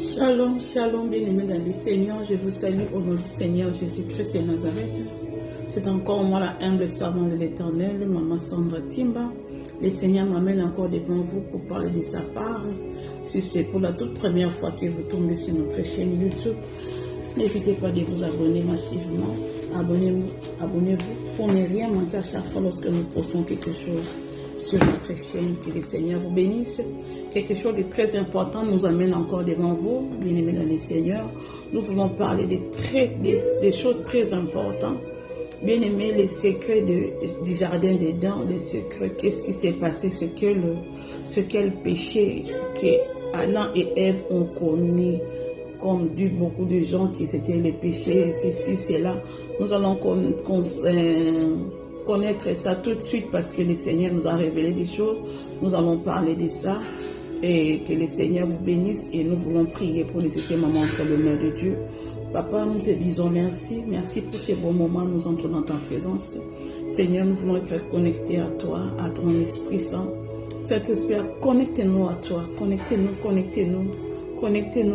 Shalom, shalom, bien-aimés dans le Seigneur. Je vous salue au nom du Seigneur Jésus-Christ de Nazareth. C'est encore moi, la humble servante de l'Éternel, Maman Sandra Timba. Le Seigneur m'amène encore devant vous pour parler de sa part. Si c'est pour la toute première fois que vous tombez sur notre chaîne YouTube, n'hésitez pas de vous abonner massivement. Abonnez-vous pour ne rien manquer à chaque fois lorsque nous postons quelque chose sur notre chaîne. Que le Seigneur vous bénisse. Quelque chose de très important nous amène encore devant vous, bien-aimés dans le Seigneur. Nous voulons parler des choses très importantes. Bien-aimés, les secrets du jardin d'Éden, les secrets, qu'est-ce qui s'est passé, ce quel péché que Adam et Ève ont commis, comme dit beaucoup de gens qui c'était les péchés, ceci, cela. Nous allons connaître ça tout de suite parce que le Seigneur nous a révélé des choses. Nous allons parler de ça. Et que le Seigneur vous bénisse et nous voulons prier pour laisser ces moments entre les mains de Dieu. Papa, nous te disons merci. Merci pour ces bons moments. Nous entrons dans ta présence. Seigneur, nous voulons être connectés à toi, à ton Esprit Saint. Cet Esprit, connectez-nous à toi. Connectez-nous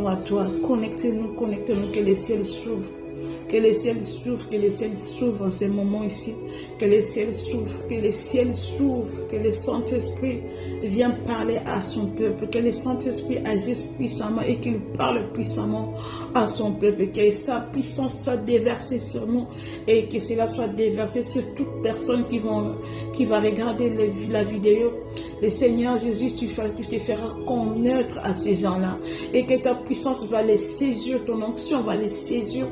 à toi. Connectez-nous, que les ciels s'ouvrent. Que les ciels s'ouvrent en ces moments ici. Que les ciels s'ouvrent, que le Saint-Esprit vienne parler à son peuple. Que le Saint-Esprit agisse puissamment et qu'il parle puissamment à son peuple. Que sa puissance soit déversée sur nous et que cela soit déversé sur toute personne qui va regarder la vidéo. Le Seigneur Jésus, tu te feras connaître à ces gens-là et que ta puissance va les saisir, ton onction va les saisir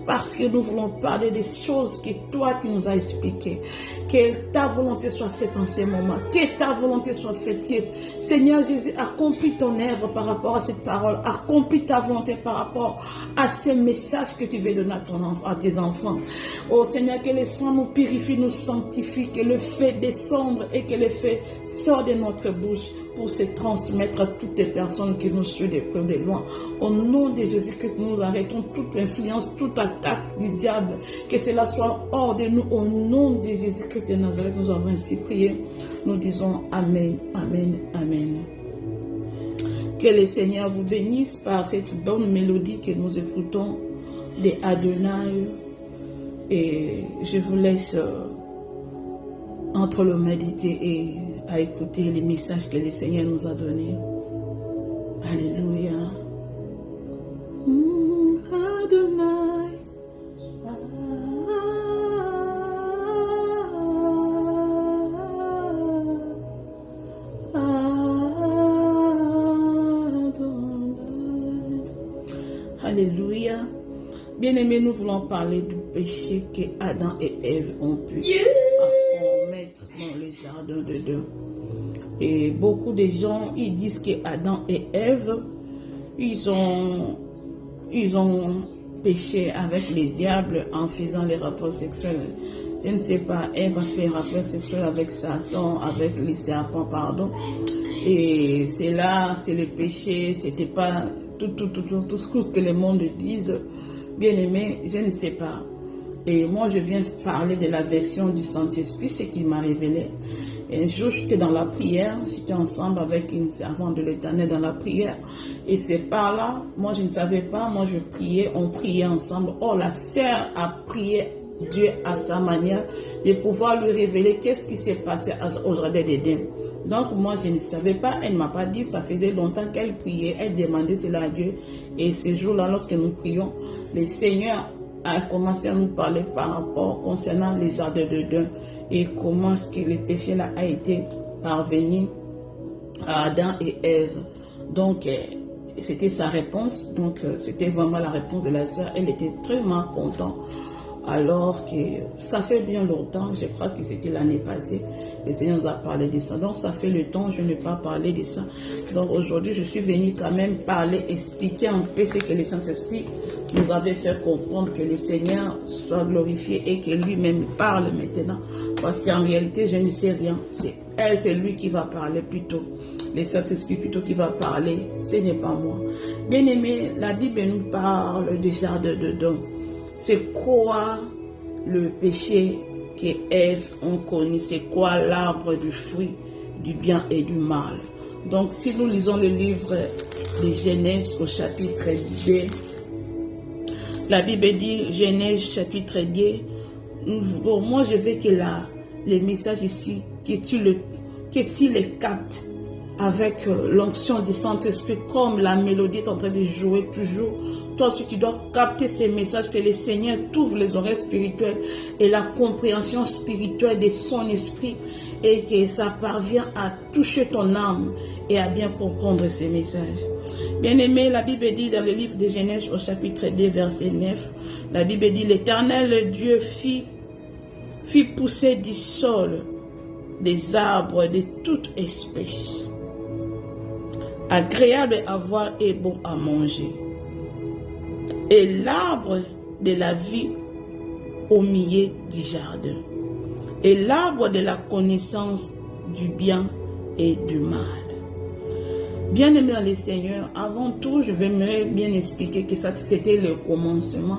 parce que nous voulons parler des choses que toi tu nous as expliquées. Que ta volonté soit faite en ces moments, que ta volonté soit faite. Que Seigneur Jésus, accomplis ton œuvre par rapport à cette parole, accomplis ta volonté par rapport à ces messages que tu veux donner à tes enfants. Oh Seigneur, que le sang nous purifie, nous sanctifie, que le feu descende et que le feu sorte de notre bouche pour se transmettre à toutes les personnes qui nous suivent de près ou de loin. Au nom de Jésus-Christ, nous arrêtons toute influence, toute attaque du diable. Que cela soit hors de nous. Au nom de Jésus-Christ de Nazareth, nous avons ainsi prié. Nous disons Amen, Amen, Amen. Que le Seigneur vous bénisse par cette bonne mélodie que nous écoutons de Adonai. Et je vous laisse entre le mains de Dieu et à écouter les messages que le Seigneur nous a donnés. Alléluia. Adonai. Alléluia. Bien-aimés, nous voulons parler du péché que Adam et Ève ont pu commettre dans le jardin d'Éden. Et beaucoup de gens, ils disent que Adam et Ève, ils ont péché avec les diables en faisant les rapports sexuels. Je ne sais pas, Ève a fait un rapport sexuel avec Satan, avec les serpents, pardon. Et c'est là, c'est le péché, c'était pas tout ce que le monde dise. Bien aimé, je ne sais pas. Et moi, je viens parler de la version du Saint-Esprit, ce qu'il m'a révélé. Et un jour, j'étais dans la prière, j'étais ensemble avec une servante de l'Éternel dans la prière. Et c'est par là, moi je ne savais pas, moi je priais, on priait ensemble. Oh, la sœur a prié Dieu à sa manière de pouvoir lui révéler qu'est-ce qui s'est passé au jardin d'Éden. Donc moi je ne savais pas, elle ne m'a pas dit, ça faisait longtemps qu'elle priait, elle demandait cela à Dieu. Et ce jour-là, lorsque nous prions, le Seigneur a commencé à nous parler par rapport concernant les jardins d'Éden et comment est-ce que le péché là a été parvenu à Adam et Ève. Donc c'était sa réponse, donc c'était vraiment la réponse de la sœur. Elle était très contente. Alors que ça fait bien longtemps, je crois que c'était l'année passée, le Seigneur nous a parlé de ça. Donc ça fait le temps, je n'ai pas parlé de ça. Donc aujourd'hui, je suis venue quand même parler, expliquer un peu ce que le Saint-Esprit nous avait fait comprendre, que le Seigneur soit glorifié et que lui-même parle maintenant. Parce qu'en réalité, je ne sais rien. C'est elle, c'est lui qui va parler plutôt. Le Saint-Esprit plutôt qui va parler, ce n'est pas moi. Bien aimé, la Bible nous parle du jardin d'Éden. C'est quoi le péché que Ève ont connu? C'est quoi l'arbre du fruit du bien et du mal? Donc, si nous lisons le livre de Genèse au chapitre 2. La Bible dit, Genèse chapitre 2, bon, moi je veux que les messages ici, que tu les captes avec l'onction du Saint-Esprit, comme la mélodie est en train de jouer toujours. Toi aussi, tu dois capter ces messages, que le Seigneur t'ouvre les oreilles spirituelles et la compréhension spirituelle de son esprit, et que ça parvient à toucher ton âme et à bien comprendre ces messages. Bien-aimé, la Bible dit dans le livre de Genèse au chapitre 2, verset 9, la Bible dit, l'Éternel Dieu fit pousser du sol des arbres de toute espèce, agréable à voir et bon à manger, et l'arbre de la vie au milieu du jardin, et l'arbre de la connaissance du bien et du mal. Bien-aimé dans le Seigneur, avant tout, je vais bien expliquer que ça, c'était le commencement.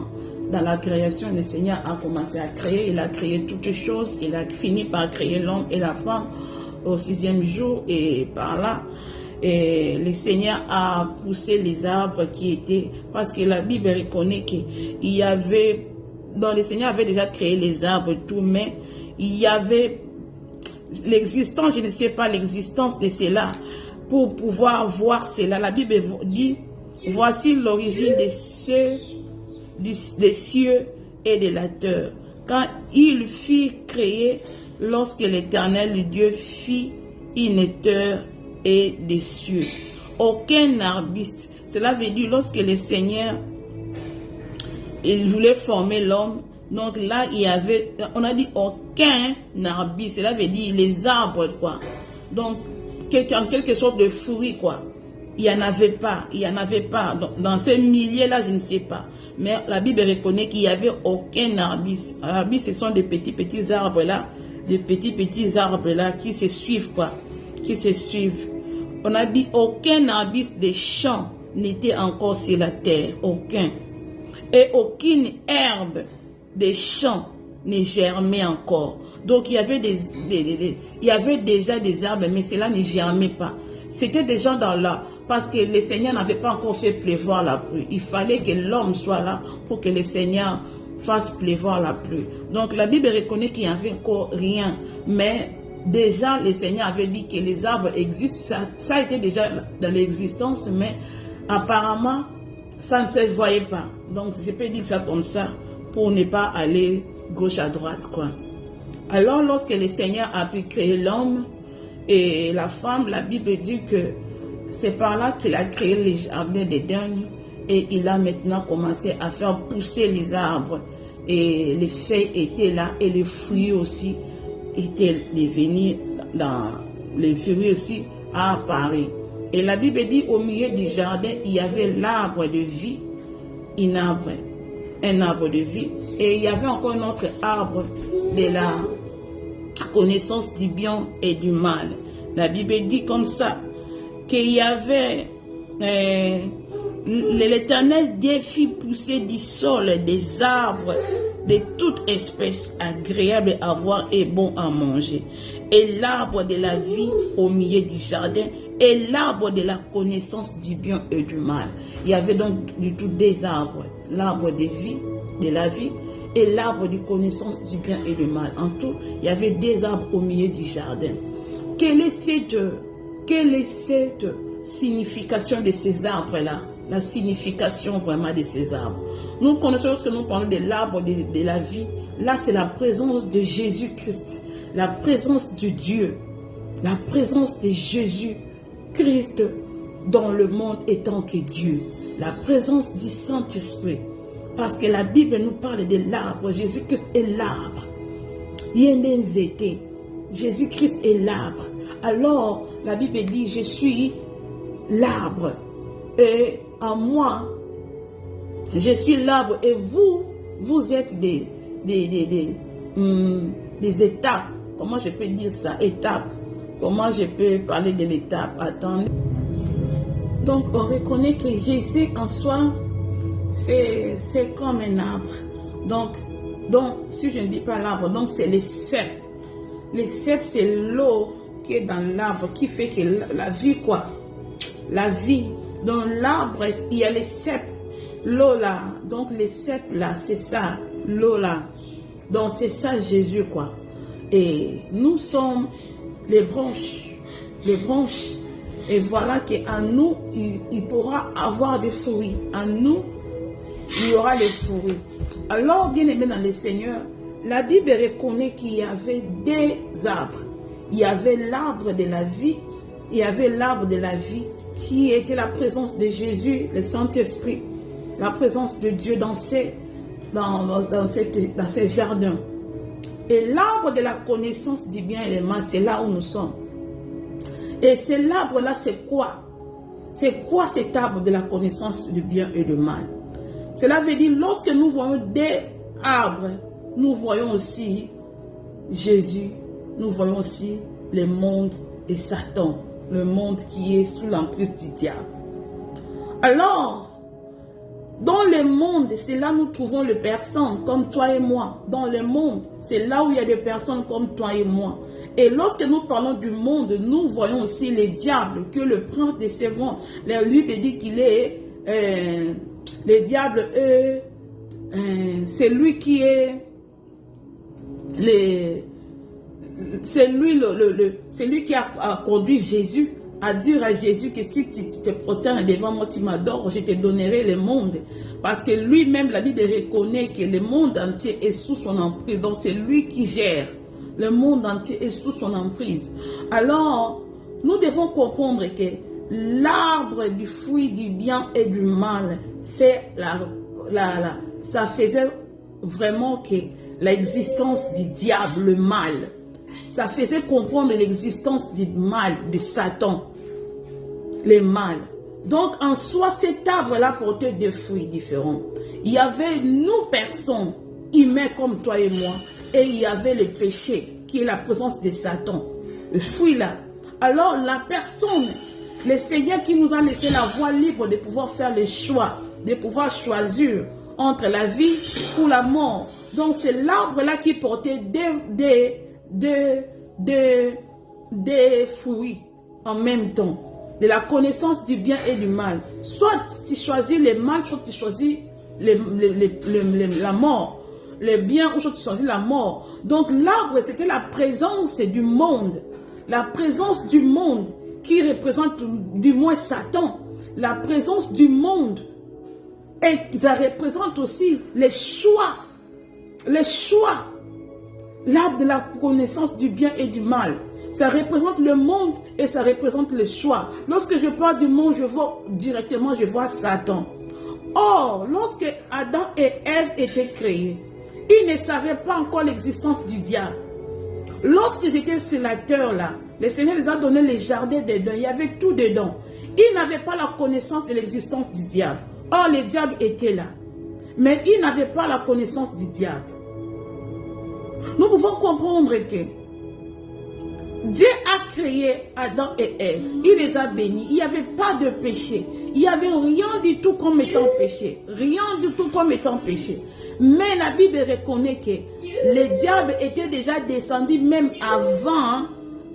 Dans la création, le Seigneur a commencé à créer, il a créé toutes les choses, il a fini par créer l'homme et la femme au 6e jour, et par là, et le Seigneur a poussé les arbres qui étaient, parce que la Bible reconnaît qu'il y avait, donc le Seigneur avait déjà créé les arbres, tout, mais il y avait l'existence, je ne sais pas l'existence de cela, pour pouvoir voir cela. La Bible dit, voici l'origine des cieux et de la terre. Quand il fut créé, lorsque l'Éternel Dieu fit une terre et des cieux. Aucun arbuste. Cela veut dire lorsque le Seigneur, il voulait former l'homme, donc là il y avait, on a dit aucun arbuste. Cela veut dire les arbres, quoi. Donc, en quelque sorte de fruits, quoi. Il n'y en avait pas. Dans ce milieu-là, je ne sais pas. Mais la Bible reconnaît qu'il n'y avait aucun arbuste. Arbuste, ce sont des petits arbres-là. Des petits arbres-là qui se suivent, quoi. Qui se suivent. On a dit aucun arbuste des champs n'était encore sur la terre. Aucun. Et aucune herbe des champs ne germait encore. Donc il y avait il y avait déjà des arbres, mais cela ne germait pas. C'était déjà dans là, parce que le Seigneur n'avait pas encore fait pleuvoir la pluie. Il fallait que l'homme soit là pour que le Seigneur fasse pleuvoir la pluie. Donc la Bible reconnaît qu'il n'y avait encore rien, mais déjà le Seigneur avait dit que les arbres existent. Ça a été déjà dans l'existence, mais apparemment ça ne se voyait pas. Donc je peux dire ça comme ça pour ne pas aller gauche à droite, quoi. Alors, lorsque le Seigneur a pu créer l'homme et la femme, la Bible dit que c'est par là qu'il a créé les jardins d'Éden, et il a maintenant commencé à faire pousser les arbres, et les feuilles étaient là et les fruits aussi étaient devenus dans les fruits aussi à Paris. Et la Bible dit au milieu du jardin, il y avait l'arbre de vie, un arbre de vie, et il y avait encore un autre arbre de la connaissance du bien et du mal. La Bible dit comme ça, qu'il y avait l'Éternel Dieu fit pousser du sol des arbres de toute espèce, agréables à voir et bon à manger, et l'arbre de la vie au milieu du jardin, et l'arbre de la connaissance du bien et du mal. Il y avait donc du tout des arbres, l'arbre de vie, de la vie, et l'arbre de connaissance du bien et du mal. En tout, il y avait des arbres au milieu du jardin. Quelle est cette signification de ces arbres-là? La signification vraiment de ces arbres. Nous connaissons, lorsque nous parlons de l'arbre de la vie, là c'est la présence de Jésus-Christ, la présence de Dieu, la présence de Jésus-Christ dans le monde étant que Dieu, la présence du Saint-Esprit. Parce que la Bible nous parle de l'arbre. Jésus-Christ est l'arbre. Jésus-Christ est l'arbre. Alors, la Bible dit, je suis l'arbre. Et en moi, je suis l'arbre. Et vous êtes des étapes. Comment je peux dire ça? Étapes. Comment je peux parler de l'étape? Attendez. Donc, on reconnaît que Jésus en soi, c'est comme un arbre. Donc, si je ne dis pas l'arbre, donc c'est les cèpes. Les cèpes, c'est l'eau qui est dans l'arbre, qui fait que la vie, quoi. La vie, Dans l'arbre, il y a les cèpes. L'eau là. Donc les cèpes là, c'est ça. L'eau là. Donc c'est ça Jésus quoi. Et nous sommes les branches. Les branches. Et voilà qu'en nous, il pourra avoir des fruits. En nous, il y aura les fruits. Alors, bien aimé dans le Seigneur, la Bible reconnaît qu'il y avait des arbres. Il y avait l'arbre de la vie. Il y avait l'arbre de la vie qui était la présence de Jésus, le Saint-Esprit. La présence de Dieu dans ces jardins. Et l'arbre de la connaissance du bien et du mal, c'est là où nous sommes. Et cet arbre-là, c'est quoi? C'est quoi cet arbre de la connaissance du bien et du mal? Cela veut dire, lorsque nous voyons des arbres, nous voyons aussi Jésus, nous voyons aussi le monde et Satan, le monde qui est sous l'emprise du diable. Alors, dans le monde, c'est là où nous trouvons les personnes comme toi et moi. Dans le monde, c'est là où il y a des personnes comme toi et moi. Et lorsque nous parlons du monde, nous voyons aussi les diables, que le prince de ce monde, lui dit qu'il est, les diables, c'est lui qui est, c'est lui qui a conduit Jésus à dire à Jésus que si tu te prosternes devant moi, tu m'adores, je te donnerai le monde. Parce que lui-même, la Bible reconnaît que le monde entier est sous son emprise. Donc c'est lui qui gère. Le monde entier est sous son emprise. Alors, nous devons comprendre que l'arbre du fruit du bien et du mal fait ça faisait vraiment que l'existence du diable, le mal, ça faisait comprendre l'existence du mal, de Satan, le mal. Donc, en soi, cet arbre-là portait des fruits différents. Il y avait nous, personnes, humains comme toi et moi, et il y avait le péché, qui est la présence de Satan, le fruit là. Alors, la personne, le Seigneur qui nous a laissé la voie libre de pouvoir faire les choix, de pouvoir choisir entre la vie ou la mort. Donc, c'est l'arbre-là qui portait des fruits en même temps, de la connaissance du bien et du mal. Soit tu choisis le mal, soit tu choisis la mort. Le bien, ou soit tu choisis la mort. Donc l'arbre, c'était la présence du monde. La présence du monde qui représente du moins Satan. La présence du monde. Et ça représente aussi les choix. Les choix. L'arbre de la connaissance du bien et du mal. Ça représente le monde et ça représente le choix. Lorsque je parle du monde, je vois directement, je vois Satan. Or, lorsque Adam et Ève étaient créés, ils ne savaient pas encore l'existence du diable. Lorsqu'ils étaient sur la terre là, le Seigneur les a donné les jardins dedans, il y avait tout dedans. Ils n'avaient pas la connaissance de l'existence du diable. Or, le diable était là. Mais ils n'avaient pas la connaissance du diable. Nous pouvons comprendre que Dieu a créé Adam et Ève. Il les a bénis. Il n'y avait pas de péché. Il n'y avait rien du tout comme étant péché. Rien du tout comme étant péché. Mais la Bible reconnaît que le diable était déjà descendu même avant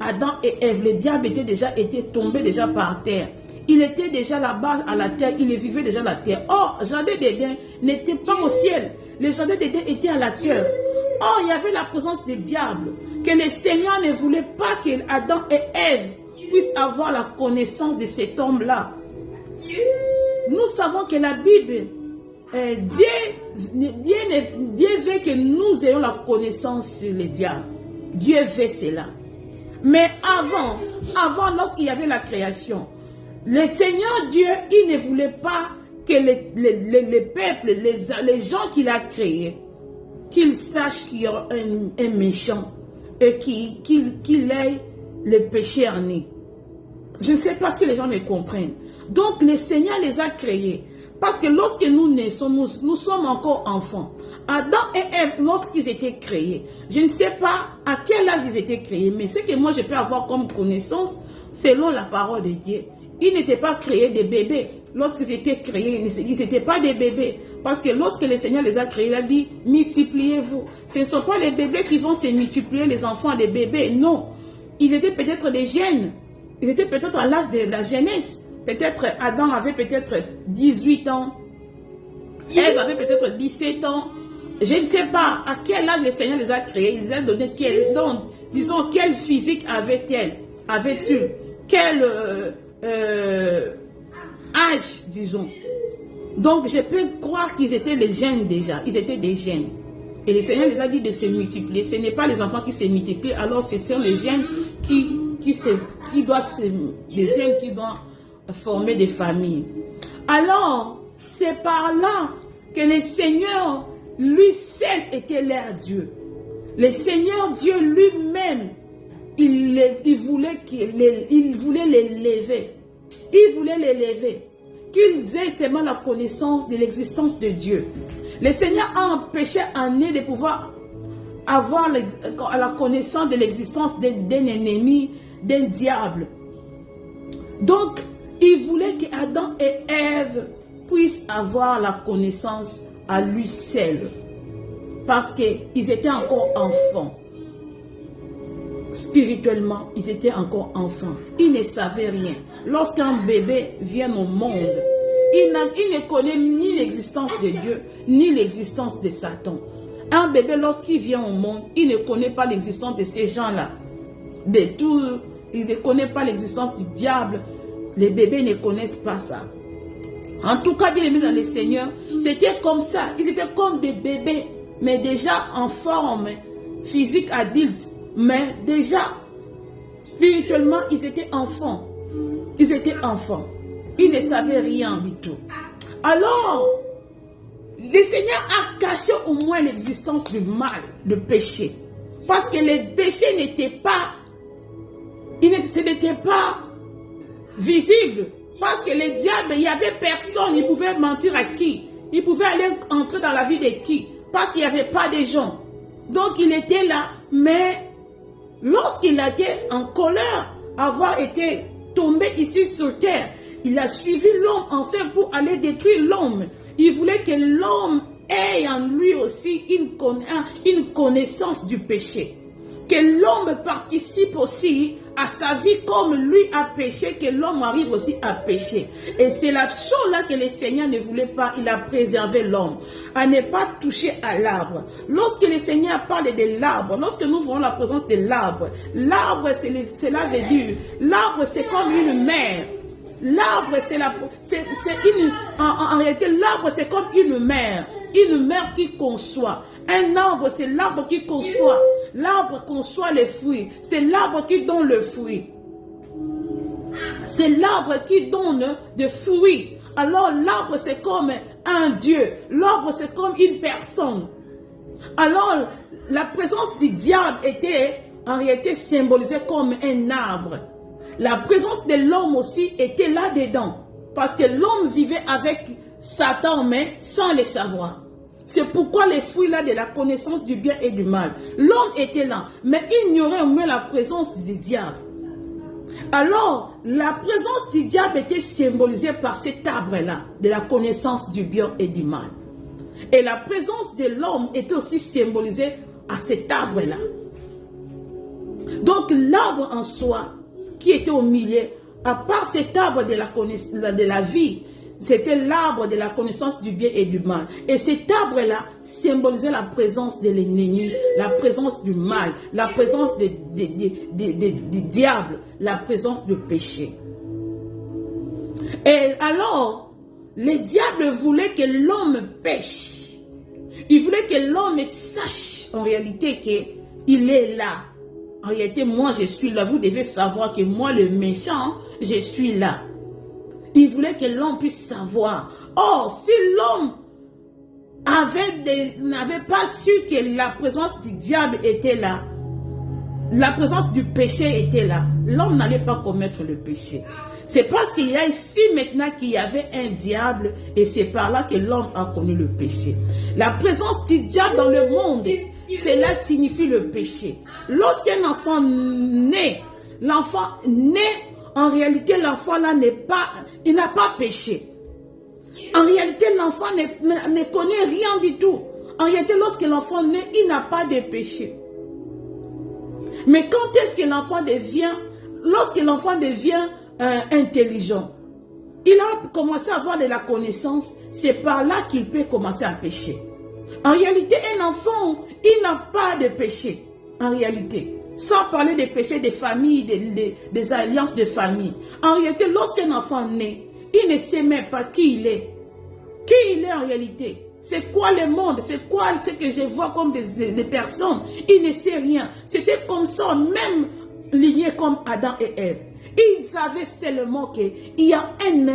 Adam et Ève. Le diable était tombé déjà par terre. Il était déjà là-bas à la terre. Il vivait déjà la terre. Or, le jardin d'Éden n'était pas au ciel. Le jardin d'Éden était à la terre. Or, il y avait la présence du diable. Que le Seigneur ne voulait pas que Adam et Ève puissent avoir la connaissance de cet homme-là. Nous savons que la Bible, Dieu veut que nous ayons la connaissance sur le diable. Dieu veut cela. Mais avant, lorsqu'il y avait la création, le Seigneur Dieu, il ne voulait pas que les peuples, les gens qu'il a créés, qu'ils sachent qu'il y a un méchant et qu'il ait le péché en eux. Je ne sais pas si les gens me comprennent. Donc, le Seigneur les a créés. Parce que lorsque nous naissons, nous sommes encore enfants. Adam et Ève, lorsqu'ils étaient créés, je ne sais pas à quel âge ils étaient créés, mais ce que moi je peux avoir comme connaissance, selon la parole de Dieu, ils n'étaient pas créés des bébés. Lorsqu'ils étaient créés, ils n'étaient pas des bébés. Parce que lorsque le Seigneur les a créés, il a dit, multipliez-vous. Ce ne sont pas les bébés qui vont se multiplier, les enfants des bébés, non. Ils étaient peut-être des jeunes. Ils étaient peut-être à l'âge de la jeunesse. peut-être Adam avait peut-être 18 ans, Ève avait peut-être 17 ans. Je ne sais pas à quel âge le Seigneur les a créés. Il les a donné disons, quel physique avait-elle? Avait-il? Quel âge, disons? Donc, je peux croire qu'ils étaient les gènes déjà. Ils étaient des gènes. Et le Seigneur les a dit de se multiplier. Ce n'est pas les enfants qui se multiplient. Alors, ce sont les gènes qui doivent former des familles. Alors, c'est par là que le Seigneur, lui seul, était leur Dieu. Le Seigneur Dieu lui-même, il voulait l'élever. Il voulait l'élever. Qu'ils aient seulement la connaissance de l'existence de Dieu. Le Seigneur a empêché Anné de pouvoir avoir la connaissance de l'existence d'un ennemi, d'un diable. Donc, il voulait qu'Adam et Ève puissent avoir la connaissance à lui seul. Parce qu'ils étaient encore enfants. Spirituellement, ils étaient encore enfants. Ils ne savaient rien. Lorsqu'un bébé vient au monde, il ne connaît ni l'existence de Dieu, ni l'existence de Satan. Un bébé, lorsqu'il vient au monde, il ne connaît pas l'existence de ces gens-là. Il ne connaît pas l'existence du diable. Les bébés ne connaissent pas ça. En tout cas, bien aimés dans le Seigneur, c'était comme ça. Ils étaient comme des bébés, mais déjà en forme physique adulte. Mais déjà, spirituellement, ils étaient enfants. Ils étaient enfants. Ils ne savaient rien du tout. Alors, le Seigneur a caché au moins l'existence du mal, du péché. Parce que le péché n'était pas, ce n'était pas visible. Parce que le diable, il n'y avait personne. Il pouvait mentir à qui? Il pouvait aller entrer dans la vie de qui? Parce qu'il n'y avait pas de gens. Donc, il était là. Mais lorsqu'il a été en colère, avoir été tombé ici sur terre, il a suivi l'homme enfin pour aller détruire l'homme. Il voulait que l'homme ait en lui aussi une connaissance du péché. Que l'homme participe aussi à sa vie comme lui a péché, que l'homme arrive aussi à pécher. Et c'est la chose là que le Seigneur ne voulait pas. Il a préservé l'homme à ne pas toucher à l'arbre. Lorsque le Seigneur parle de l'arbre, lorsque nous voyons la présence de l'arbre, l'arbre cela veut dire, l'arbre c'est comme une mère. L'arbre en réalité l'arbre c'est comme une mère qui conçoit. Un arbre, c'est l'arbre qui conçoit. L'arbre conçoit les fruits. C'est l'arbre qui donne le fruit. C'est l'arbre qui donne des fruits. Alors l'arbre, c'est comme un Dieu. L'arbre, c'est comme une personne. Alors, la présence du diable était en réalité symbolisée comme un arbre. La présence de l'homme aussi était là-dedans. Parce que l'homme vivait avec Satan, mais sans le savoir. C'est pourquoi les fruits là de la connaissance du bien et du mal. L'homme était là, mais il ignorait au moins la présence du diable. Alors, la présence du diable était symbolisée par cet arbre-là, de la connaissance du bien et du mal. Et la présence de l'homme était aussi symbolisée à cet arbre-là. Donc, l'arbre en soi, qui était au milieu, à part cet arbre de la vie, c'était l'arbre de la connaissance du bien et du mal. Et cet arbre-là symbolisait la présence de l'ennemi, la présence du mal, la présence du diable, la présence du péché. Et alors, le diable voulait que l'homme pêche. Il voulait que l'homme sache en réalité qu'il est là. En réalité, moi je suis là. Vous devez savoir que moi, le méchant, je suis là. Il voulait que l'homme puisse savoir. Or, si l'homme n'avait pas su que la présence du diable était là, la présence du péché était là, l'homme n'allait pas commettre le péché. C'est parce qu'il y a ici maintenant qu'il y avait un diable et c'est par là que l'homme a connu le péché. La présence du diable dans le monde, cela signifie le péché. Lorsqu'un enfant naît, en réalité, l'enfant là il n'a pas péché. En réalité, l'enfant ne connaît rien du tout. En réalité, lorsque l'enfant naît, il n'a pas de péché. Mais quand est-ce que l'enfant devient, lorsque l'enfant devient intelligent, il a commencé à avoir de la connaissance, c'est par là qu'il peut commencer à pécher. En réalité, un enfant, il n'a pas de péché, en réalité. Sans parler des péchés des familles, des alliances de famille. En réalité, lorsqu'un enfant naît, il ne sait même pas qui il est. Qui il est en réalité? C'est quoi le monde? C'est quoi ce que je vois comme des personnes? Il ne sait rien. C'était comme ça, même ligné comme Adam et Ève. Ils savaient seulement qu'il y a un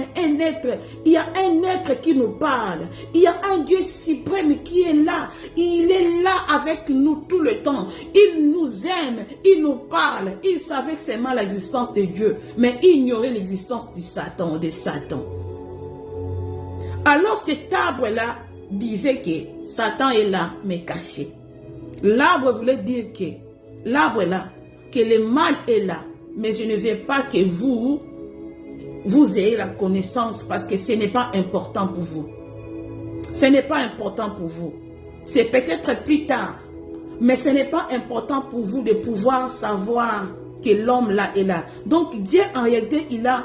être qui nous parle. Il y a un Dieu suprême qui est là. Il est là avec nous tout le temps. Il nous aime, il nous parle. Ils savaient seulement l'existence de Dieu, mais ignoraient l'existence de Satan, Alors cet arbre-là disait que Satan est là, mais caché. L'arbre voulait dire que l'arbre-là, que le mal est là. Mais je ne veux pas que vous ayez la connaissance parce que ce n'est pas important pour vous. Ce n'est pas important pour vous. C'est peut-être plus tard. Mais ce n'est pas important pour vous de pouvoir savoir que l'homme là est là. Donc Dieu en réalité, il a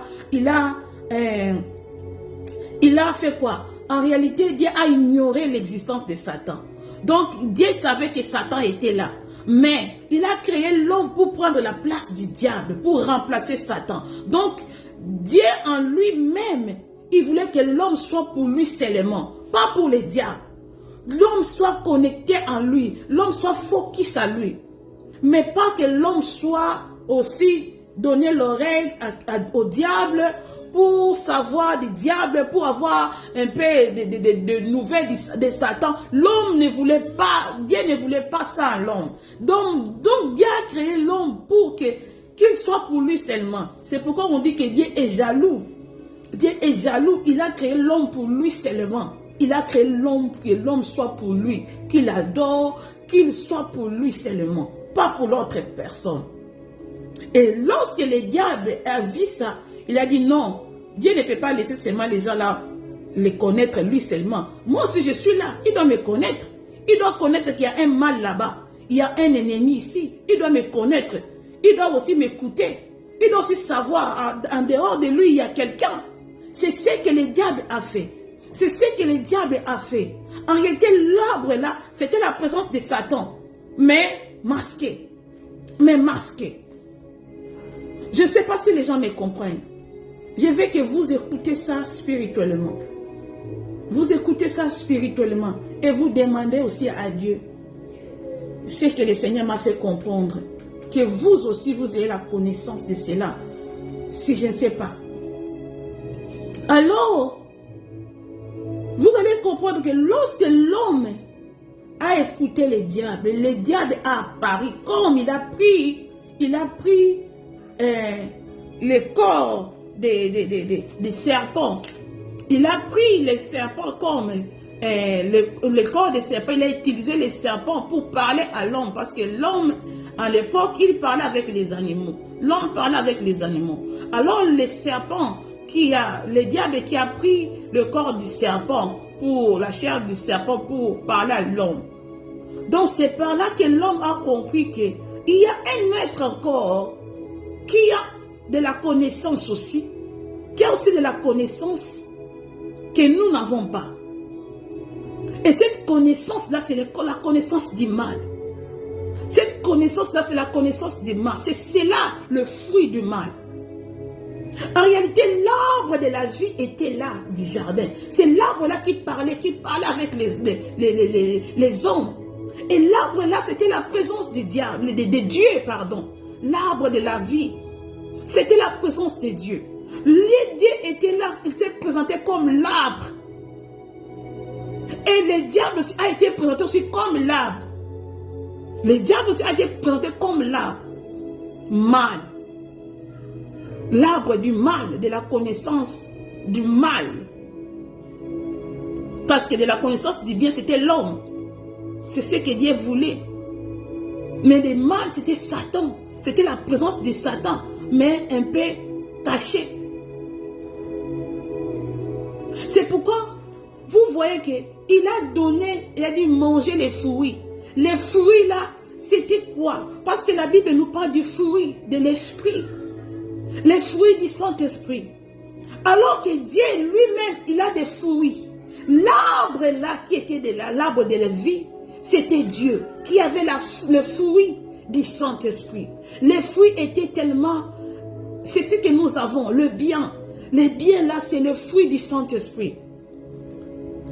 fait quoi? En réalité, Dieu a ignoré l'existence de Satan. Donc Dieu savait que Satan était là. Mais il a créé l'homme pour prendre la place du diable, pour remplacer Satan. Donc, Dieu en lui-même, il voulait que l'homme soit pour lui seulement, pas pour les diables. L'homme soit connecté en lui, l'homme soit focus à lui. Mais pas que l'homme soit aussi donné l'oreille au diable, pour savoir du diable, pour avoir un peu de nouvelles de Satan. L'homme ne voulait pas, Dieu ne voulait pas ça à l'homme. Donc Dieu a créé l'homme pour qu'il soit pour lui seulement. C'est pourquoi on dit que Dieu est jaloux. Dieu est jaloux, il a créé l'homme pour lui seulement. Il a créé l'homme, que l'homme soit pour lui, qu'il adore, qu'il soit pour lui seulement, pas pour l'autre personne. Et lorsque le diable a vu ça, il a dit non, Dieu ne peut pas laisser seulement les gens là les connaître lui seulement. Moi aussi je suis là, il doit me connaître. Il doit connaître qu'il y a un mal là-bas. Il y a un ennemi ici. Il doit me connaître. Il doit aussi m'écouter. Il doit aussi savoir en dehors de lui il y a quelqu'un. C'est ce que le diable a fait. C'est ce que le diable a fait. En réalité l'arbre là c'était la présence de Satan. Mais masqué. Mais masqué. Je ne sais pas si les gens me comprennent. Je veux que vous écoutez ça spirituellement. Vous écoutez ça spirituellement. Et vous demandez aussi à Dieu ce que le Seigneur m'a fait comprendre. Que vous aussi, vous ayez la connaissance de cela. Si je ne sais pas. Alors, vous allez comprendre que lorsque l'homme a écouté le diable a apparu comme il a pris le corps des serpents. Il a pris les serpents comme le corps des serpents. Il a utilisé les serpents pour parler à l'homme. Parce que l'homme, à l'époque, il parlait avec les animaux. L'homme parlait avec les animaux. Alors les serpents, le diable qui a pris le corps du serpent, pour la chair du serpent, pour parler à l'homme. Donc c'est par là que l'homme a compris qu'il y a un être encore qui a de la connaissance aussi, qui a aussi de la connaissance que nous n'avons pas. Et cette connaissance-là, c'est la connaissance du mal. Cette connaissance-là, c'est la connaissance du mal. C'est cela le fruit du mal. En réalité, l'arbre de la vie était là du jardin. C'est l'arbre-là qui parlait avec les hommes. Et l'arbre-là, c'était la présence du diable, de Dieu, pardon. L'arbre de la vie, c'était la présence de Dieu. Dieu était là, il s'est présenté comme l'arbre. Et le diable aussi a été présenté aussi comme l'arbre. Le diable aussi a été présenté comme l'arbre. Mal. L'arbre du mal, de la connaissance du mal. Parce que de la connaissance du bien, c'était l'homme. C'est ce que Dieu voulait. Mais le mal, c'était Satan. C'était la présence de Satan, mais un peu cachée. C'est pourquoi vous voyez qu'il a donné, il a dit manger les fruits. Les fruits là, c'était quoi? Parce que la Bible nous parle du fruit de l'esprit. Les fruits du Saint-Esprit. Alors que Dieu lui-même, il a des fruits. L'arbre là qui était l'arbre de la vie, c'était Dieu qui avait le fruit du Saint-Esprit. Les fruits étaient tellement, c'est ce que nous avons, le bien. Le bien là, c'est le fruit du Saint-Esprit.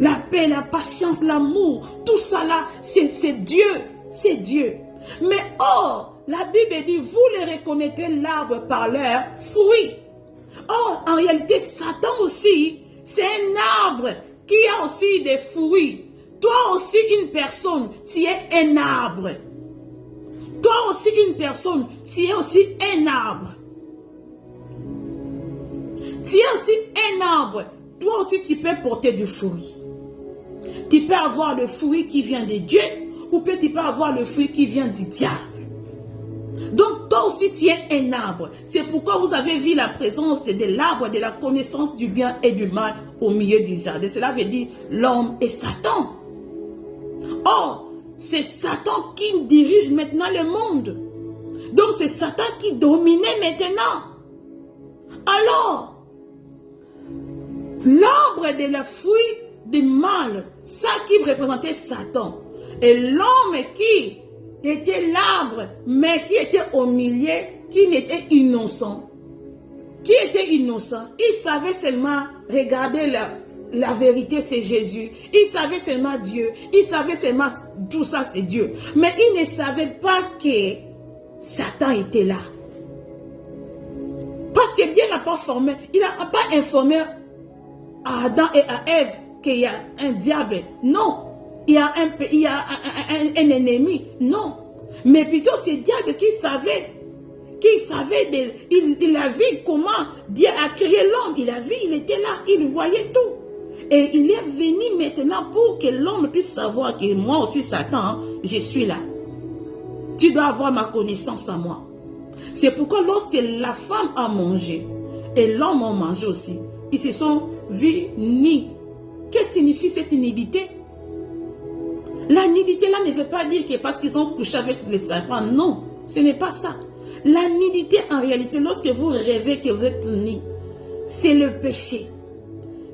La paix, la patience, l'amour, tout ça là, c'est Dieu. C'est Dieu. Mais or, la Bible dit, vous les reconnaîtrez l'arbre par leurs fruits. Or, en réalité, Satan aussi, c'est un arbre qui a aussi des fruits. Toi aussi, une personne, tu es un arbre. Toi aussi, une personne, tu es aussi un arbre. Tu es aussi un arbre. Toi aussi, tu peux porter du fruit. Tu peux avoir le fruit qui vient de Dieu, ou peut tu peux avoir le fruit qui vient du diable. Donc, toi aussi, tu es un arbre. C'est pourquoi vous avez vu la présence de l'arbre de la connaissance du bien et du mal au milieu du jardin. Cela veut dire l'homme et Satan. Or, c'est Satan qui dirige maintenant le monde. Donc, c'est Satan qui dominait maintenant. Alors, l'arbre de la fruit du mal, ça qui représentait Satan. Et l'homme qui était l'arbre, mais qui était au milieu, qui n'était innocent. Qui était innocent. Il savait seulement regarder la vérité, c'est Jésus. Il savait seulement Dieu. Il savait seulement tout ça, c'est Dieu. Mais il ne savait pas que Satan était là. Parce que Dieu n'a pas formé, il n'a pas informé à Adam et à Ève qu'il y a un diable. Non. Il y a un ennemi. Non. Mais plutôt c'est diable qui savait. Il a vu comment Dieu a créé l'homme. Il a vu, il était là, il voyait tout. Et il est venu maintenant pour que l'homme puisse savoir que moi aussi, Satan, je suis là. Tu dois avoir ma connaissance à moi. C'est pourquoi lorsque la femme a mangé et l'homme a mangé aussi, ils se sont vus nus. Qu'est-ce que signifie cette nudité? La nudité là ne veut pas dire que parce qu'ils ont couché avec les serpents. Non, ce n'est pas ça. La nudité en réalité, lorsque vous rêvez que vous êtes nus, c'est le péché.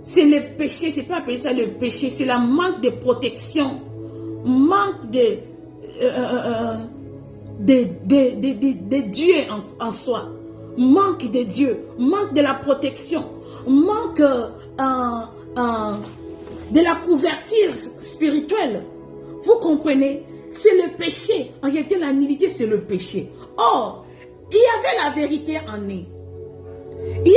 C'est le péché, je ne peux pas appeler ça le péché, c'est la manque de protection, manque de Dieu en soi, manque de Dieu, manque de la protection, manque de la couverture spirituelle. Vous comprenez? C'est le péché. En réalité, la nudité, c'est le péché. Or, il y avait la vérité en nous. Il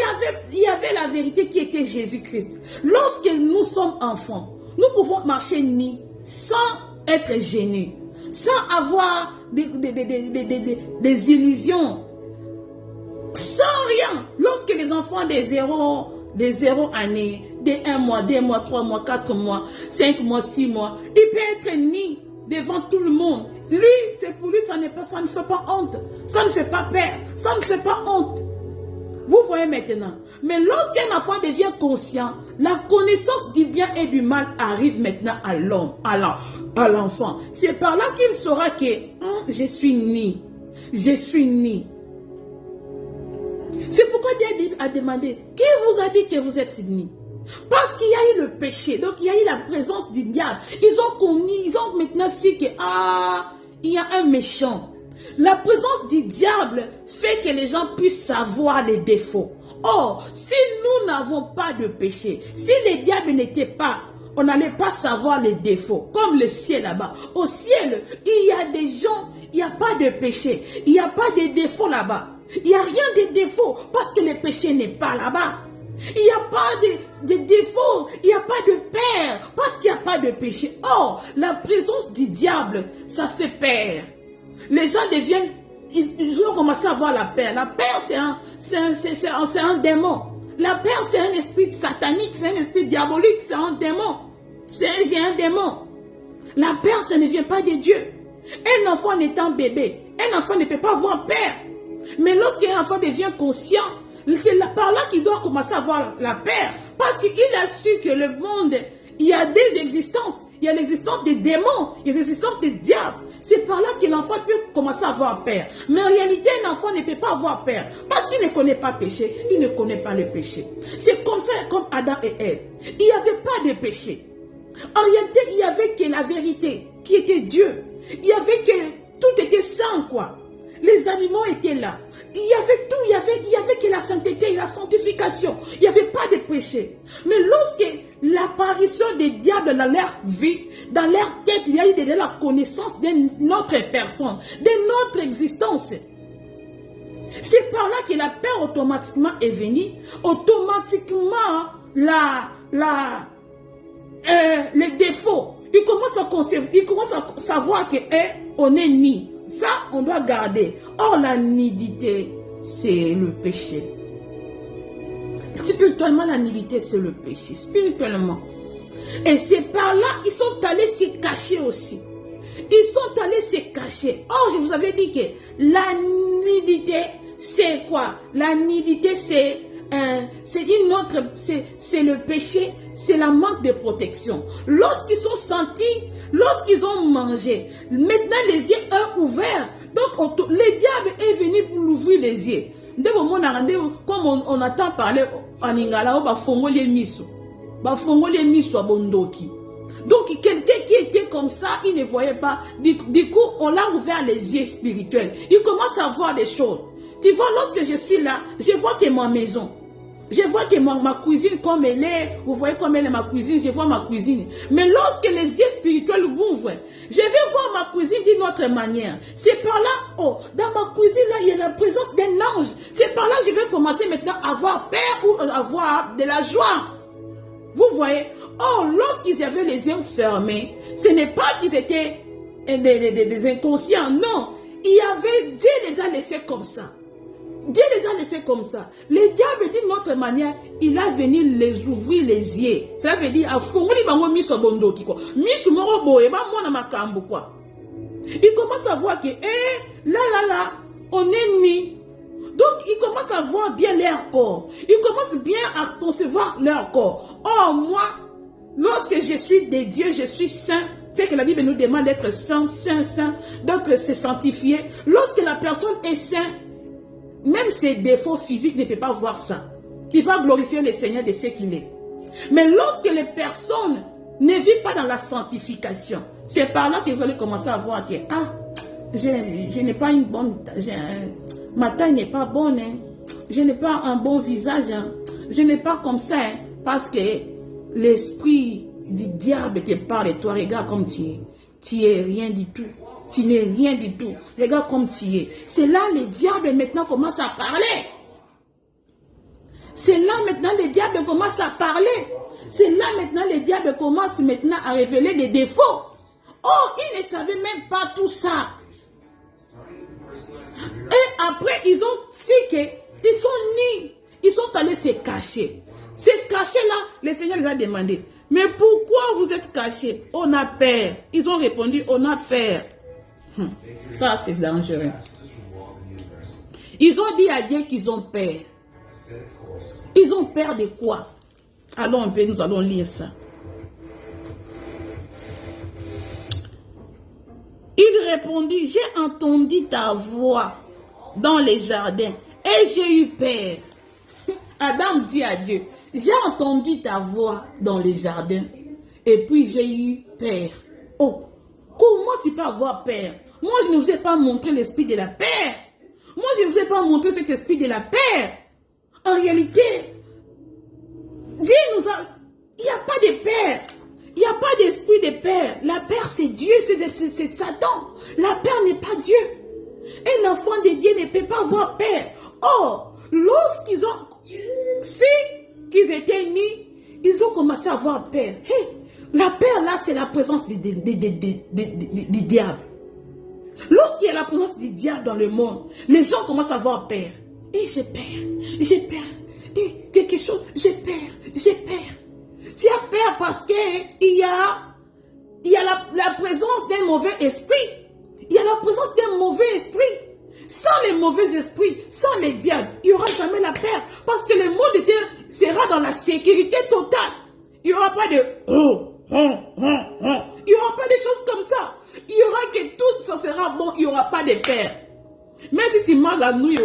y avait la vérité qui était Jésus-Christ. Lorsque nous sommes enfants, nous pouvons marcher nus sans être gênés, sans avoir des illusions, sans rien. Lorsque les enfants des 0 années, de 1 mois, 2 mois, 3 mois, 4 mois, 5 mois, 6 mois, il peut être nu devant tout le monde. Lui, c'est pour lui, ça ne fait pas honte. Ça ne fait pas peur. Ça ne fait pas honte. Vous voyez maintenant. Mais lorsqu'un enfant devient conscient, la connaissance du bien et du mal arrive maintenant à l'homme, à l'enfant. C'est par là qu'il saura que je suis né. Je suis né. C'est pourquoi Dieu a demandé, qui vous a dit que vous êtes né? Parce qu'il y a eu le péché, donc il y a eu la présence du diable. Ils ont maintenant su que, il y a un méchant. La présence du diable fait que les gens puissent savoir les défauts. Or, si nous n'avons pas de péché, si le diable n'était pas, on n'allait pas savoir les défauts. Comme le ciel là-bas. Au ciel, il y a des gens, il n'y a pas de péché. Il n'y a pas de défauts là-bas. Il n'y a rien de défaut parce que le péché n'est pas là-bas. Il n'y a pas de défaut, il n'y a pas de peur parce qu'il n'y a pas de péché. Or, la présence du diable, ça fait peur. Les gens deviennent, ils ont commencé à avoir la peur. La peur, c'est un démon. La peur, c'est un esprit satanique, c'est un esprit diabolique, c'est un démon. C'est un démon. La peur, ça ne vient pas de Dieu. Un enfant étant bébé, un enfant ne peut pas avoir peur. Mais lorsqu'un enfant devient conscient, c'est par là qu'il doit commencer à avoir la peur. Parce qu'il a su que le monde, il y a des existences. Il y a l'existence des démons, il y a l'existence des diables. C'est par là que l'enfant peut commencer à avoir peur. Mais en réalité, un enfant ne peut pas avoir peur. Parce qu'il ne connaît pas le péché, il ne connaît pas le péché. C'est comme ça, comme Adam et Ève. Il n'y avait pas de péché. En réalité, il n'y avait que la vérité, qui était Dieu. Il y avait que tout était saint, quoi. Les animaux étaient là. Il y avait tout, il y avait que la sainteté et la sanctification. Il n'y avait pas de péché. Mais lorsque l'apparition des diables dans leur vie, dans leur tête, il y a eu déjà la connaissance de notre personne, de notre existence. C'est par là que la peur automatiquement est venue. Automatiquement, les défauts. Il commence à savoir que on est ni. Ça, on doit garder. Or, la nudité, c'est le péché. Spirituellement, la nudité, c'est le péché. Spirituellement. Et c'est par là, ils sont allés se cacher aussi. Ils sont allés se cacher. Or, je vous avais dit que la nudité, c'est quoi? La nudité, c'est le péché, c'est la manque de protection. Lorsqu'ils sont sentis, lorsqu'ils ont mangé, maintenant les yeux sont ouverts. Donc le diable est venu pour ouvrir les yeux. Comme on entend parler en Ingala, on va fongoler miso. Donc quelqu'un qui était comme ça, il ne voyait pas. Du coup, on l'a ouvert les yeux spirituels. Il commence à voir des choses. Tu vois, lorsque je suis là, je vois que ma maison. Je vois que ma cuisine, comme elle est, vous voyez comme elle est ma cuisine, je vois ma cuisine. Mais lorsque les yeux spirituels m'ouvrent, je vais voir ma cuisine d'une autre manière. C'est par là, oh, dans ma cuisine, là, il y a la présence d'un ange. C'est par là que je vais commencer maintenant à avoir peur ou à avoir de la joie. Vous voyez? Oh, lorsqu'ils avaient les yeux fermés, ce n'est pas qu'ils étaient des inconscients, non. Il y avait, Dieu les a laissés comme ça. Dieu les a laissés comme ça. Le diable, d'une autre manière, il a venu les ouvrir les yeux. Cela veut dire, il commence à voir que, là, on est nuit. Donc, ils commencent à voir bien leur corps. Ils commencent bien à concevoir leur corps. Or, moi, lorsque je suis de Dieu, je suis saint. Fait que la Bible nous demande d'être saint, donc se sanctifier. Lorsque la personne est sainte, même ses défauts physiques ne peuvent pas voir ça. Il va glorifier le Seigneur de ce qu'il est. Mais lorsque les personnes ne vivent pas dans la sanctification, c'est par là que vous allez commencer à voir que je n'ai pas une bonne... ma taille n'est pas bonne. Hein. Je n'ai pas un bon visage. Hein. Je n'ai pas comme ça. Hein, parce que l'esprit du diable te parle et toi, regarde comme tu es. Tu es rien du tout. Tu n'es rien du tout. Regarde comme tu es. C'est là le diable maintenant commence à parler. C'est là maintenant le diable commence à parler. C'est là maintenant le diable commence maintenant à révéler les défauts. Oh, il ne savait même pas tout ça. Et après, ils ont dit qu'ils sont nus. Ils sont allés se cacher. Se cacher là, le Seigneur les a demandé. Mais pourquoi vous êtes cachés? On a peur. Ils ont répondu, on a peur. Ça, c'est dangereux. Ils ont dit à Dieu qu'ils ont peur. Ils ont peur de quoi? Allons, nous allons lire ça. Il répondit, j'ai entendu ta voix dans les jardins et j'ai eu peur. Adam dit à Dieu, j'ai entendu ta voix dans les jardins et puis j'ai eu peur. Oh, comment tu peux avoir peur? Moi, je ne vous ai pas montré l'esprit de la peur. Moi, je ne vous ai pas montré cet esprit de la peur. En réalité, Dieu nous a... Il n'y a pas de peur. Il n'y a pas d'esprit de peur. La peur, c'est Dieu, c'est Satan. La peur n'est pas Dieu. Un enfant de Dieu ne peut pas avoir peur. Or, lorsqu'ils ont... Si qu'ils étaient nés, ils ont commencé à avoir peur. Hey, la peur, là, c'est la présence du diable. Lorsqu'il y a la présence du diable dans le monde, les gens commencent à avoir peur. Et j'ai peur. Et quelque chose, j'ai peur. Tu as peur parce qu'il y a la présence d'un mauvais esprit. Il y a la présence d'un mauvais esprit. Sans les mauvais esprits, sans les diables, il n'y aura jamais la peur. Parce que le monde sera dans la sécurité totale. Il n'y aura pas de... Il n'y aura pas de choses comme ça. il y aura que tout ça sera bon, il n'y aura pas de père. Même si tu manges la nuit,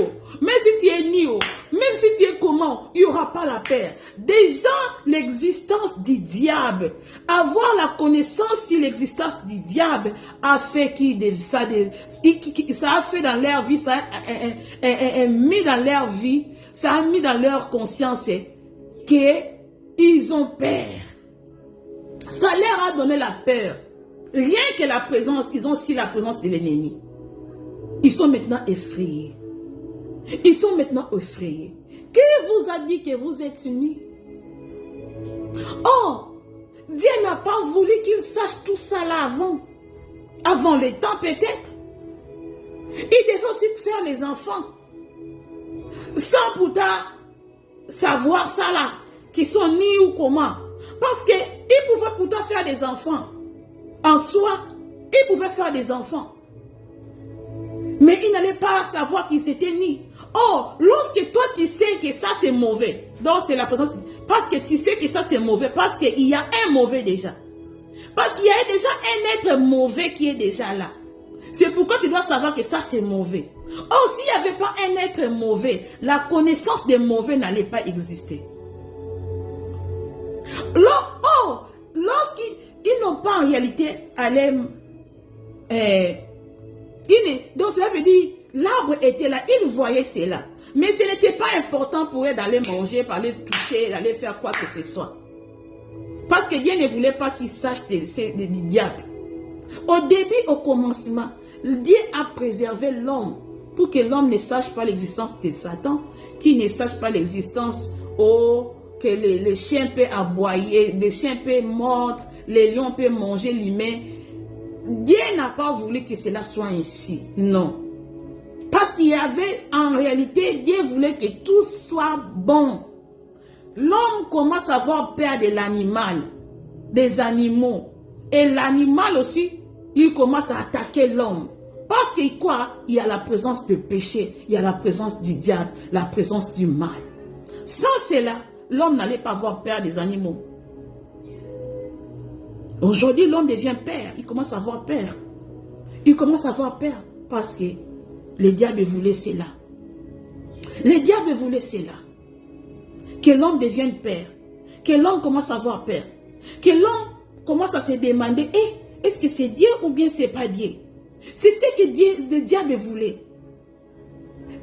même si tu es nu, même si tu es comment, il n'y aura pas la paix. Déjà, l'existence du diable, avoir la connaissance sur l'existence du diable a fait ça a fait dans leur vie, ça a mis dans leur vie, ça a mis dans leur conscience qu'ils ont peur. Ça leur a donné la peur. Rien que la présence, ils ont aussi la présence de l'ennemi. Ils sont maintenant effrayés. Ils sont maintenant effrayés. Qui vous a dit que vous êtes unis? Oh, Dieu n'a pas voulu qu'ils sachent tout ça là avant. Avant les temps peut-être. Il devait aussi faire les enfants. Sans pourtant savoir ça là. Qui sont nés ou comment. Parce qu'il pouvait pourtant faire des enfants. En soi, il pouvait faire des enfants. Mais il n'allait pas savoir qu'il s'était ni. Oh, lorsque toi tu sais que ça c'est mauvais, donc c'est la présence, parce que tu sais que ça c'est mauvais, parce qu'il y a un mauvais déjà. Parce qu'il y a déjà un être mauvais qui est déjà là. C'est pourquoi tu dois savoir que ça c'est mauvais. Oh, s'il n'y avait pas un être mauvais, la connaissance des mauvais n'allait pas exister. Lorsqu'ils n'ont pas en réalité allé... donc cela veut dire, l'arbre était là, ils voyaient cela. Mais ce n'était pas important pour eux d'aller manger, d'aller toucher, d'aller faire quoi que ce soit. Parce que Dieu ne voulait pas qu'ils sachent du diable. Au début, au commencement, Dieu a préservé l'homme pour que l'homme ne sache pas l'existence de Satan, qu'il ne sache pas l'existence, que les chiens peuvent aboyer, les chiens peuvent mordre, les lions peuvent manger l'humain. Dieu n'a pas voulu que cela soit ainsi. Non. Parce qu'il y avait, en réalité, Dieu voulait que tout soit bon. L'homme commence à avoir peur de l'animal, des animaux. Et l'animal aussi, il commence à attaquer l'homme. Parce que quoi? Il y a la présence de péché, il y a la présence du diable, la présence du mal. Sans cela, l'homme n'allait pas avoir peur des animaux. Aujourd'hui, l'homme devient père. Il commence à avoir peur. Il commence à avoir peur parce que le diable voulait cela. Le diable voulait cela. Que l'homme devienne père. Que l'homme commence à avoir peur. Que l'homme commence à se demander, est-ce que c'est Dieu ou bien c'est pas Dieu? C'est ce que le diable voulait.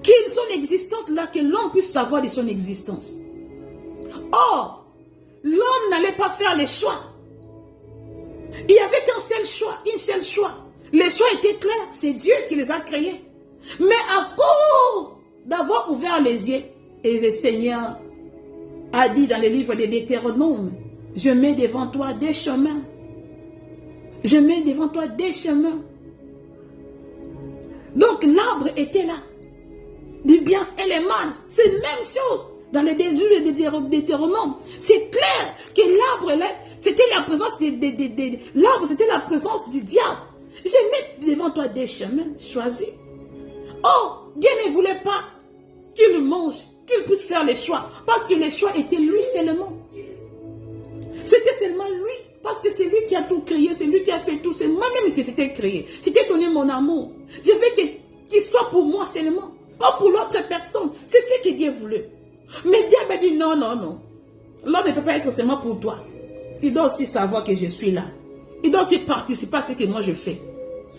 Qu'il son existence là, que l'homme puisse savoir de son existence. Or, l'homme n'allait pas faire les choix. Il n'y avait qu'un seul choix, une seule choix. Les choix étaient clairs, c'est Dieu qui les a créés. Mais à cause d'avoir ouvert les yeux, et le Seigneur a dit dans le livre de Deutéronome, je mets devant toi des chemins. Je mets devant toi des chemins. Donc l'arbre était là. Du bien et le mal. C'est la même chose dans les Deutéronome. C'est clair que l'arbre là, c'était la présence l'arbre, c'était la présence du diable. Je mets devant toi des chemins choisis. Oh, Dieu ne voulait pas qu'il mange, qu'il puisse faire les choix. Parce que les choix étaient lui seulement. C'était seulement lui. Parce que c'est lui qui a tout créé, c'est lui qui a fait tout. C'est moi-même qui t'ai créé. Je t'ai donné mon amour. Je veux qu'il soit pour moi seulement. Pas pour l'autre personne. C'est ce que Dieu voulait. Mais Dieu m'a dit non, non, non. L'homme ne peut pas être seulement pour toi. Il doit aussi savoir que je suis là. Il doit aussi participer à ce que moi je fais.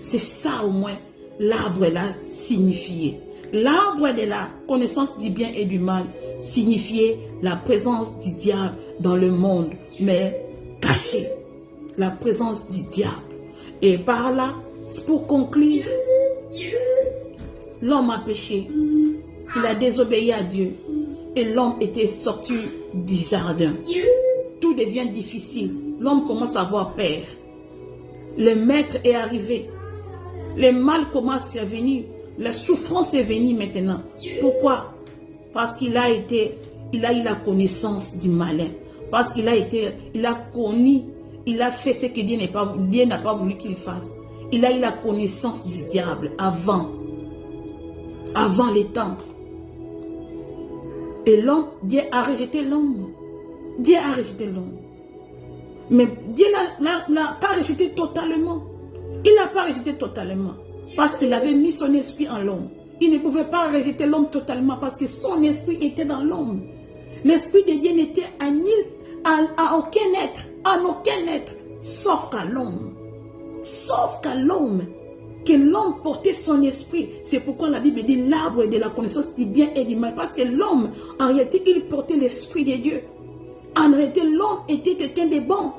C'est ça au moins l'arbre là signifié. L'arbre de la connaissance du bien et du mal signifiait la présence du diable dans le monde, mais cachée. La présence du diable. Et par là, c'est pour conclure, l'homme a péché. Il a désobéi à Dieu. Et l'homme était sorti du jardin. Tout devient difficile. L'homme commence à avoir peur. Le maître est arrivé. Le mal commence à venir. La souffrance est venue maintenant. Pourquoi? Parce qu'il a eu la connaissance du malin. Parce qu'il a connu, il a fait ce que Dieu n'a pas voulu qu'il fasse. Il a eu la connaissance du diable avant les temps. Et l'homme, Dieu a rejeté l'homme. Dieu a rejeté l'homme. Mais Dieu l'a pas rejeté totalement. Il n'a pas rejeté totalement parce qu'il avait mis son esprit en l'homme. Il ne pouvait pas rejeter l'homme totalement parce que son esprit était dans l'homme. L'esprit de Dieu n'était à aucun être, sauf qu'à l'homme. Sauf qu'à l'homme. Que l'homme portait son esprit. C'est pourquoi la Bible dit l'arbre de la connaissance du bien et du mal. Parce que l'homme, en réalité, il portait l'esprit de Dieu. En réalité, l'homme était quelqu'un de bon.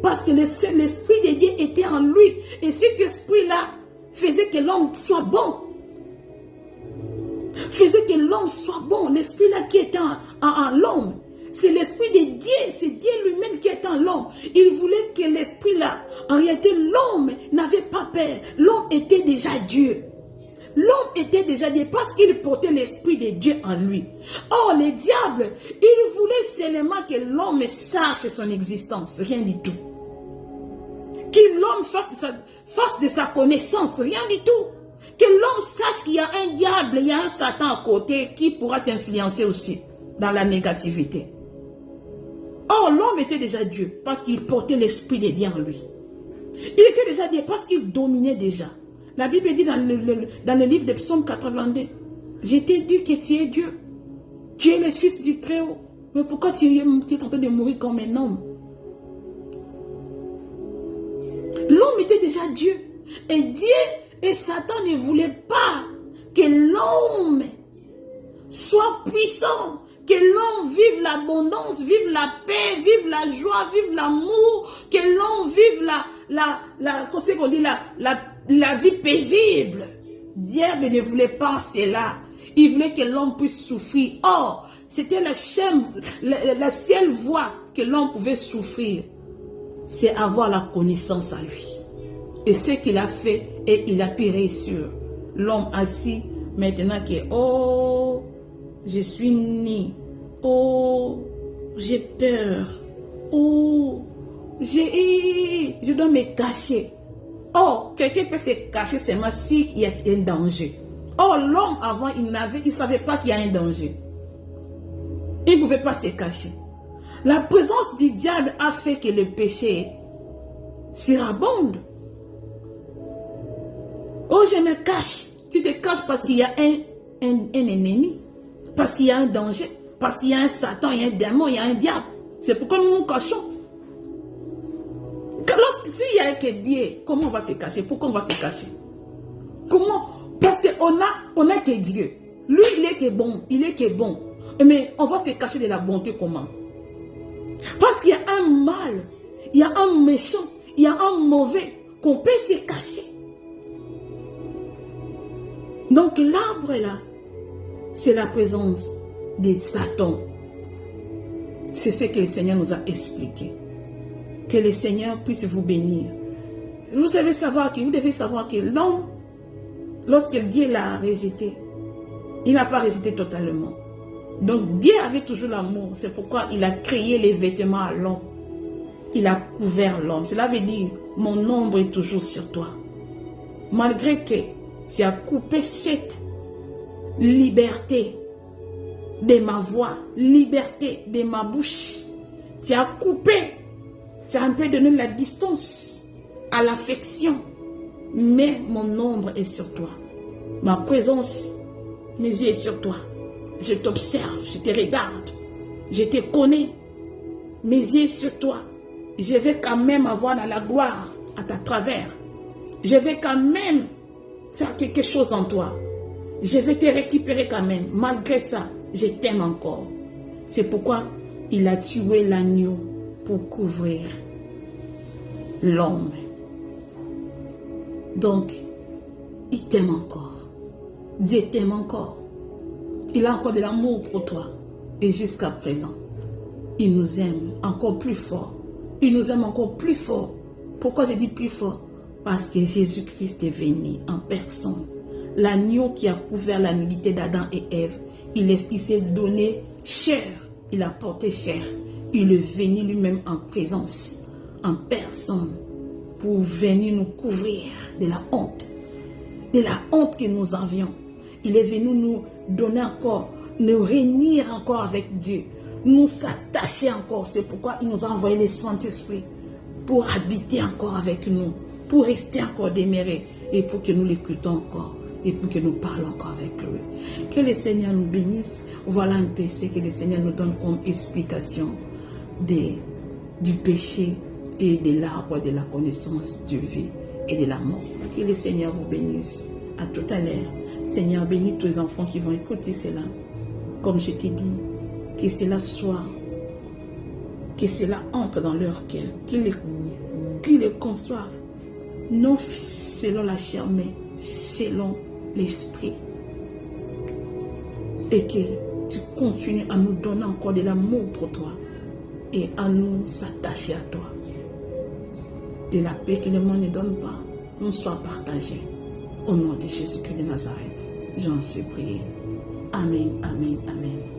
Parce que l'esprit de Dieu était en lui. Et cet esprit-là faisait que l'homme soit bon. Faisait que l'homme soit bon. L'esprit-là qui était en l'homme. C'est l'esprit de Dieu. C'est Dieu lui-même qui est en l'homme. Il voulait que l'esprit-là, en réalité, l'homme n'avait pas peur. L'homme était déjà Dieu. L'homme était déjà Dieu parce qu'il portait l'esprit de Dieu en lui. Or, le diable, il voulait seulement que l'homme sache son existence. Rien du tout. Que l'homme fasse de sa connaissance. Rien du tout. Que l'homme sache qu'il y a un diable, il y a un Satan à côté qui pourra t'influencer aussi dans la négativité. Or, l'homme était déjà Dieu parce qu'il portait l'esprit de Dieu en lui. Il était déjà Dieu parce qu'il dominait déjà. La Bible dit dans le livre de Psaume 82, « Je t'ai dit que tu es Dieu. Tu es le fils du Très-Haut. Mais pourquoi tu es en train de mourir comme un homme? » L'homme était déjà Dieu. Et Dieu et Satan ne voulaient pas que l'homme soit puissant. Que l'homme vive l'abondance, vive la paix, vive la joie, vive l'amour. Que l'homme vive la vie paisible. Diable ne voulait pas cela. Il voulait que l'homme puisse souffrir. Or, c'était la seule voie que l'homme pouvait souffrir. C'est avoir la connaissance à lui. Et ce qu'il a fait, et il a pu réussir. L'homme assis, maintenant que, oh, je suis né. Oh, j'ai peur. Oh, je dois me cacher. Oh, quelqu'un peut se cacher seulement s'il y a un danger. Oh, l'homme avant, il ne savait pas qu'il y a un danger. Il ne pouvait pas se cacher. La présence du diable a fait que le péché surabonde. Oh, je me cache. Tu te caches parce qu'il y a un ennemi. Parce qu'il y a un danger. Parce qu'il y a un Satan, il y a un démon, il y a un diable. C'est pourquoi nous nous cachons. S'il n'y a que Dieu, comment on va se cacher? Pourquoi on va se cacher? Comment? Parce qu'on a que Dieu. Lui, il est que bon. Il est que bon. Mais on va se cacher de la bonté comment? Parce qu'il y a un mal. Il y a un méchant. Il y a un mauvais qu'on peut se cacher. Donc l'arbre là, c'est la présence de Satan. C'est ce que le Seigneur nous a expliqué. Que le Seigneur puisse vous bénir. Vous devez savoir que l'homme, lorsque Dieu l'a rejeté, il n'a pas rejeté totalement. Donc Dieu avait toujours l'amour. C'est pourquoi il a créé les vêtements à l'homme. Il a couvert l'homme. Cela veut dire, mon ombre est toujours sur toi. Malgré que tu as coupé cette liberté de ma voix, liberté de ma bouche. Tu as coupé, tu as un peu donné la distance à l'affection. Mais mon ombre est sur toi. Ma présence, mes yeux sont sur toi. Je t'observe, je te regarde, je te connais. Mes yeux sont sur toi. Je vais quand même avoir dans la gloire à ta travers. Je vais quand même faire quelque chose en toi. Je vais te récupérer quand même. Malgré ça, je t'aime encore. C'est pourquoi il a tué l'agneau pour couvrir l'homme. Donc, il t'aime encore. Dieu t'aime encore. Il a encore de l'amour pour toi. Et jusqu'à présent, il nous aime encore plus fort. Il nous aime encore plus fort. Pourquoi je dis plus fort? Parce que Jésus-Christ est venu en personne. L'agneau qui a couvert la nudité d'Adam et Ève, il s'est donné chair. Il a porté chair. Il est venu lui-même en présence, en personne, pour venir nous couvrir de la honte. De la honte que nous avions. Il est venu nous donner encore, nous réunir encore avec Dieu. Nous s'attacher encore. C'est pourquoi il nous a envoyé le Saint-Esprit pour habiter encore avec nous. pour rester encore demeuré et pour que nous l'écoutons encore et pour que nous parlons encore avec lui. Que le Seigneur nous bénisse. Voilà un péché que le Seigneur nous donne comme explication du péché et de l'arbre de la connaissance de vie et de la mort. Que le Seigneur vous bénisse. À tout à l'heure. Seigneur, bénis tous les enfants qui vont écouter cela. Comme je t'ai dit, que cela soit, que cela entre dans leur cœur, qu'ils le conçoivent, non selon la chair, mais selon l'esprit. Et que tu continues à nous donner encore de l'amour pour toi et à nous s'attacher à toi. De la paix que le monde ne donne pas, nous soit partagés. Au nom de Jésus-Christ de Nazareth, j'en suis prié. Amen, amen, amen.